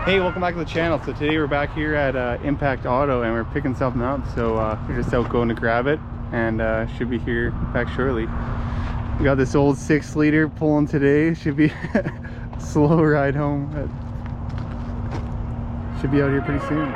Hey, welcome back to the channel. So today we're back here at Impact Auto and we're picking something up. So we're just out going to grab it and should be here back shortly. We got this old 6-liter pulling today. Should be a slow ride home. Should be out here pretty soon.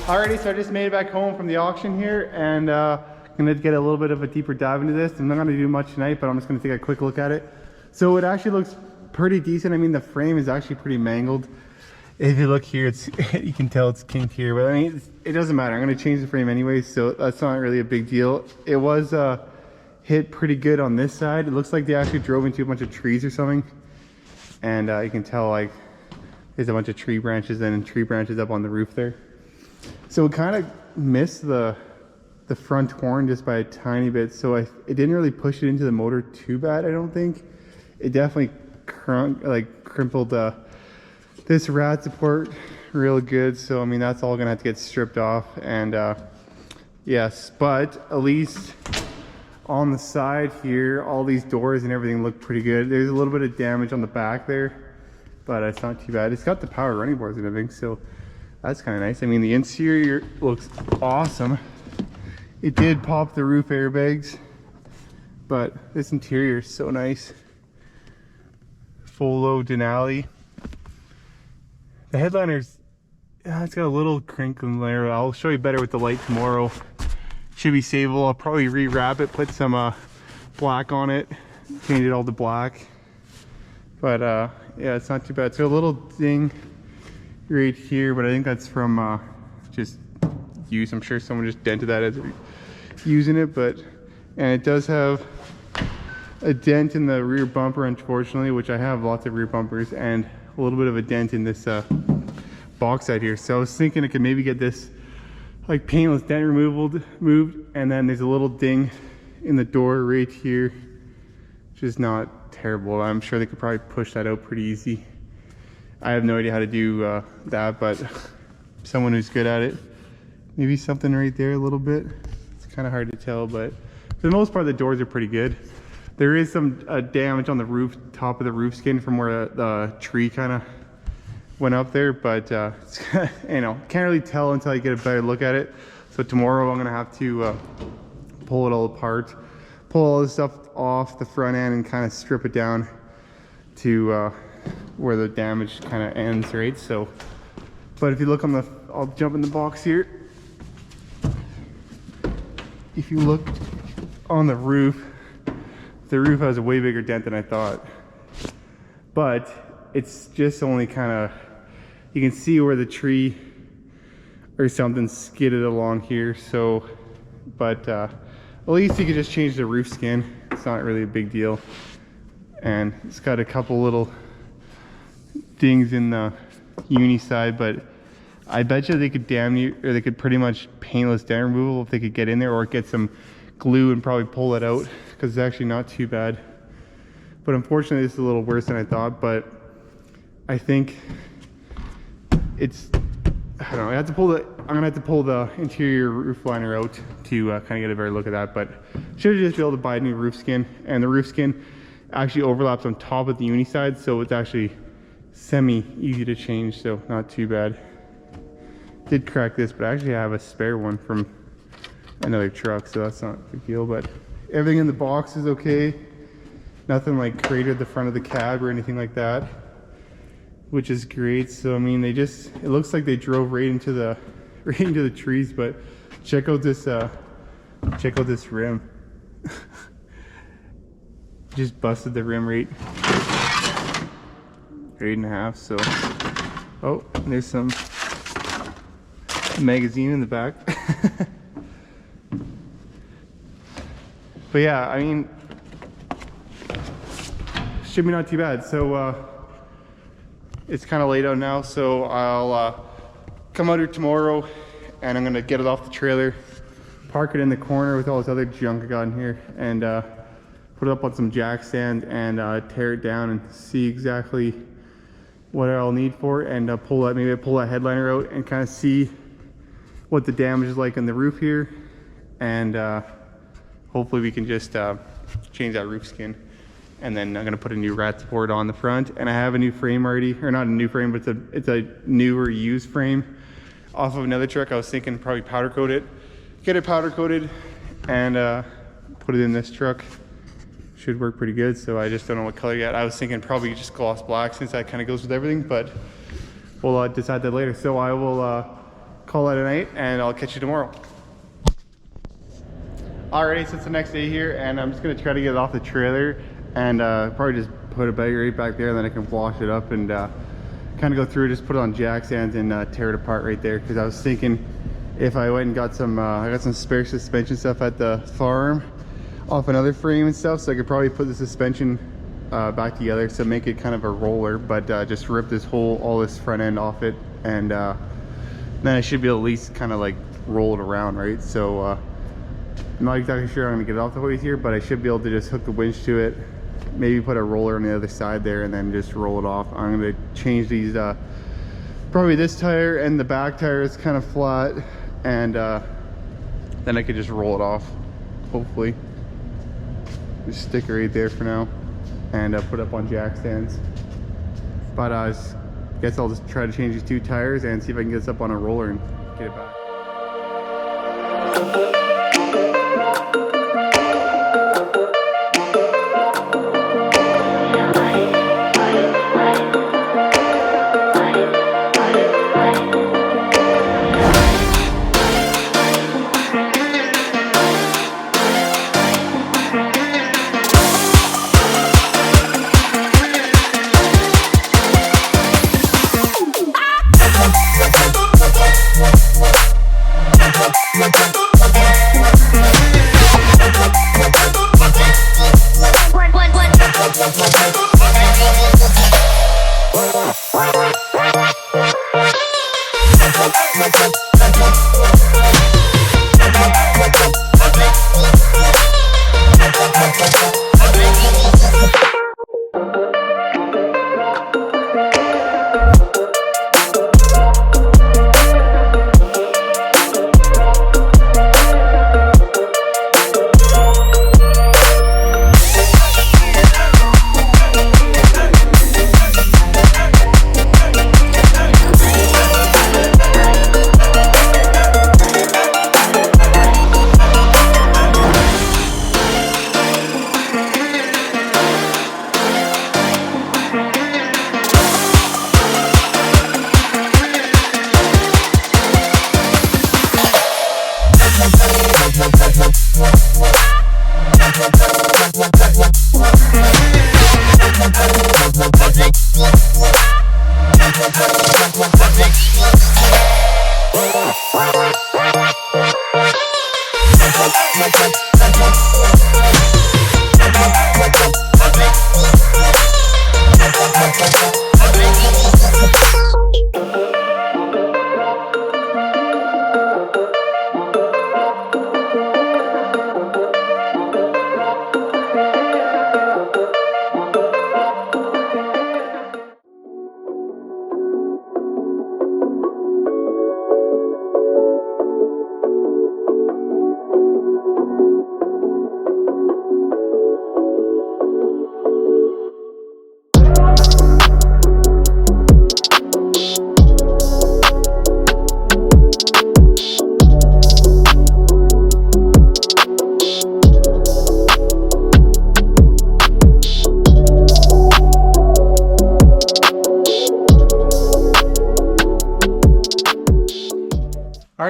Alrighty, so I just made it back home from the auction here and I'm gonna get a little bit of a deeper dive into this. I'm not gonna do much tonight, but I'm just gonna take a quick look at it. So it actually looks pretty decent. I mean, the frame is actually pretty mangled. If you look here, it's you can tell it's kinked here, but I mean, it doesn't matter. I'm gonna change the frame anyway, so that's not really a big deal. It was hit pretty good on this side. It looks like they actually drove into a bunch of trees or something. And you can tell like there's a bunch of tree branches and tree branches up on the roof there. So it kind of missed the front horn just by a tiny bit, so it didn't really push it into the motor too bad, I don't think. It definitely crimpled this rad support real good, so I mean that's all gonna have to get stripped off. And yes, but at least on the side here, all these doors and everything look pretty good. There's a little bit of damage on the back there, but it's not too bad. It's got the power running boards and everything, so that's kind of nice. I mean, the interior looks awesome. It did pop the roof airbags, but this interior is so nice. Full low Denali. The headliner's, it's got a little crinkle there. I'll show you better with the light tomorrow. Should be saveable. I'll probably rewrap it, put some black on it, paint it all to black. But yeah, it's not too bad. So a little ding right here, but I think that's from just use. I'm sure someone just dented that as using it, but and it does have a dent in the rear bumper, unfortunately, which I have lots of rear bumpers, and a little bit of a dent in this box side here. So I was thinking I could maybe get this like paintless dent moved, and then there's a little ding in the door right here, which is not terrible. I'm sure they could probably push that out pretty easy. I have no idea how to do that, but someone who's good at it. Maybe something right there a little bit. It's kind of hard to tell, but for the most part, the doors are pretty good. There is some damage on the roof, top of the roof skin from where the tree kind of went up there, but it's, you know, can't really tell until I get a better look at it. So tomorrow I'm gonna have to pull it all apart, pull all this stuff off the front end and kind of strip it down to where the damage kind of ends, right? So, but if you look on the, I'll jump in the box here. If you look on the roof has a way bigger dent than I thought, but it's just only kind of, you can see where the tree or something skidded along here. So, but at least you could just change the roof skin. It's not really a big deal. And it's got a couple little dings in the uni side, but I bet you they could they could pretty much paintless dent removal if they could get in there, or get some glue and probably pull it out, because it's actually not too bad. But unfortunately this is a little worse than I thought, but I think it's, I don't know, I'm gonna have to pull the interior roof liner out to kind of get a better look at that. But should just be able to buy a new roof skin, and the roof skin actually overlaps on top of the uni side, so it's actually semi easy to change, so not too bad. Did crack this, but actually I have a spare one from another truck, so that's not a big deal. But everything in the box is okay. Nothing like cratered the front of the cab or anything like that. which is great. So I mean, they just, it looks like they drove right into the trees, but check out this rim. Just busted the rim right in half. So oh, there's some magazine in the back. But yeah, I mean, should be not too bad. So it's kind of late out now, so I'll come out here tomorrow and I'm gonna get it off the trailer, park it in the corner with all this other junk I got in here, and put it up on some jack stands and tear it down and see exactly what I'll need for it, and maybe pull that headliner out and kind of see what the damage is like on the roof here, and hopefully we can just change that roof skin. And then I'm gonna put a new rat support on the front, and I have a new frame already, or not a new frame, but it's a newer used frame off of another truck. I was thinking probably powder coat it, get it powder coated, and put it in this truck. Should work pretty good. So I just don't know what color yet. I was thinking probably just gloss black, since that kind of goes with everything, but we'll decide that later. So I will call that a night, and I'll catch you tomorrow. Alrighty, so it's the next day here, and I'm just gonna try to get it off the trailer, and probably just put a bag right back there, and then I can wash it up and kind of go through, just put it on jack stands and tear it apart right there. Because I was thinking if I went and got some, I got some spare suspension stuff at the farm off another frame and stuff, so I could probably put the suspension back together, so make it kind of a roller, but just rip this whole, all this front end off it, and then I should be able to at least kind of like roll it around, right? So I'm not exactly sure I'm gonna get it off the hoist here, but I should be able to just hook the winch to it, maybe put a roller on the other side there, and then just roll it off. I'm gonna change these, probably this tire, and the back tire is kind of flat, and then I could just roll it off, hopefully. Just stick it right there for now, and put it up on jack stands. But I guess I'll just try to change these two tires and see if I can get this up on a roller and get it back.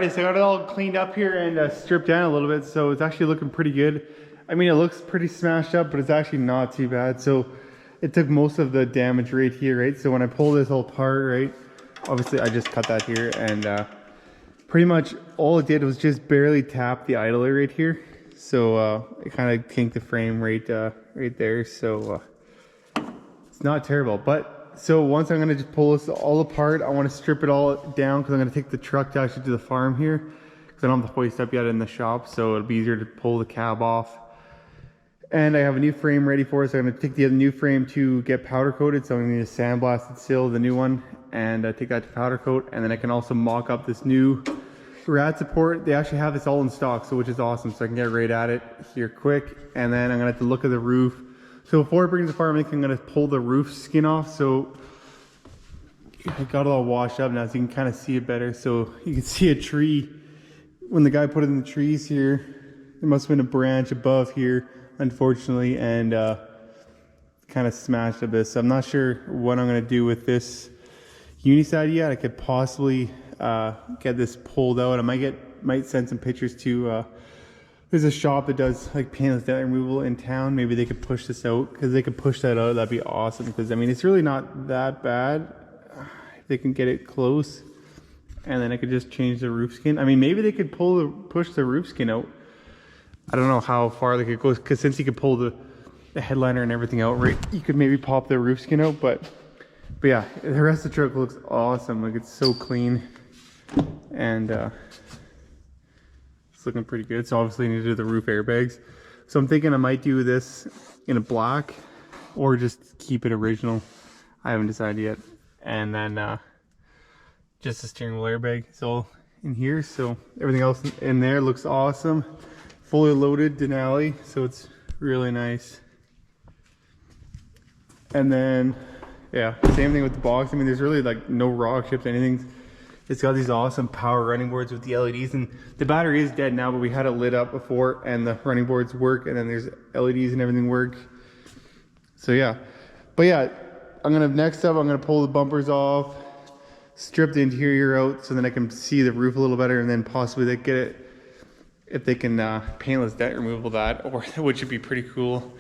Alrighty, so I got it all cleaned up here and stripped down a little bit, so it's actually looking pretty good. I mean, it looks pretty smashed up, but it's actually not too bad. So it took most of the damage right here, right? So when I pull this whole part, right, obviously I just cut that here, and pretty much all it did was just barely tap the idler right here. So it kind of kinked the frame right there. So it's not terrible. But so once I'm gonna just pull this all apart, I want to strip it all down because I'm gonna take the truck to actually to the farm here because I don't have the hoist up yet in the shop, so it'll be easier to pull the cab off. And I have a new frame ready for it, so I'm going to take the other new frame to get powder coated. So I'm going to need to sandblast it still, the new one, and take that to powder coat. And then I can also mock up this new rad support. They actually have this all in stock, so which is awesome. So I can get right at it here quick. And then I'm going to have to look at the roof. So before I bring it to the farm, I'm going to pull the roof skin off. So I got it all washed up now, so you can kind of see it better. So you can see a tree. When the guy put it in the trees here, there must have been a branch above here, unfortunately, and kind of smashed a bit. So I'm not sure what I'm going to do with this uniside yet. I could possibly get this pulled out. I might send some pictures to there's a shop that does like paintless dent removal in town. Maybe they could push this out, because they could push that out. That'd be awesome, because I mean, it's really not that bad if they can get it close. And then I could just change the roof skin. I mean, maybe they could push the roof skin out. I don't know how far they could go, because since you could pull the headliner and everything out, right, you could maybe pop the roof skin out. But yeah, the rest of the truck looks awesome. Like, it's so clean, and it's looking pretty good. So obviously I need to do the roof airbags. So I'm thinking I might do this in a black, or just keep it original. I haven't decided yet. And then just the steering wheel airbag is all in here. So everything else in there looks awesome. Fully loaded Denali, so it's really nice. And then, yeah, same thing with the box. I mean, there's really like no rock chips, anything. It's got these awesome power running boards with the LEDs, and the battery is dead now, but we had it lit up before, and the running boards work, and then there's LEDs and everything work. So yeah, but yeah, next up, I'm gonna pull the bumpers off, strip the interior out, so then I can see the roof a little better, and then possibly they get it, if they can paintless dent removal that, or which would be pretty cool,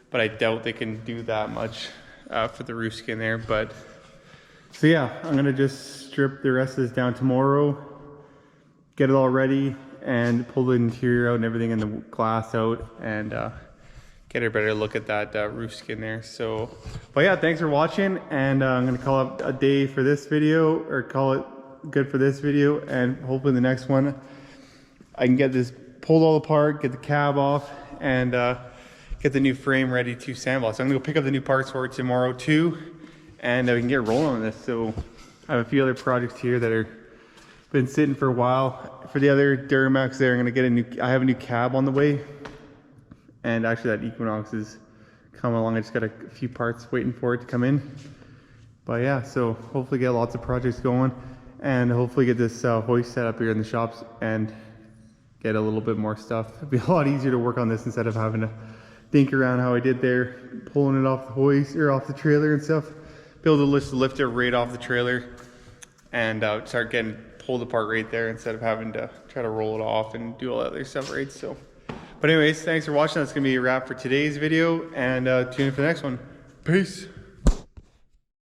but I doubt they can do that much for the roof skin there. But so yeah, I'm gonna just strip the rest of this down tomorrow, get it all ready, and pull the interior out and everything, and the glass out, and get a better look at that roof skin there. So, but yeah, thanks for watching, and I'm gonna call it a day for this video, or call it good for this video, and hopefully the next one I can get this pulled all apart, get the cab off, and get the new frame ready to sandblast. So I'm gonna go pick up the new parts for it tomorrow too, and we can get rolling on this. So I have a few other projects here that are been sitting for a while. For the other Duramax there, I'm gonna get I have a new cab on the way, and actually that Equinox is coming along. I just got a few parts waiting for it to come in. But yeah, so hopefully get lots of projects going, and hopefully get this hoist set up here in the shops, and get a little bit more stuff. It'd be a lot easier to work on this instead of having to think around how I did there, pulling it off the hoist or off the trailer and stuff. Be able to just lift it right off the trailer and start getting pulled apart right there, instead of having to try to roll it off and do all that other stuff, right? So, but anyways, thanks for watching. That's gonna be a wrap for today's video, and tune in for the next one. Peace.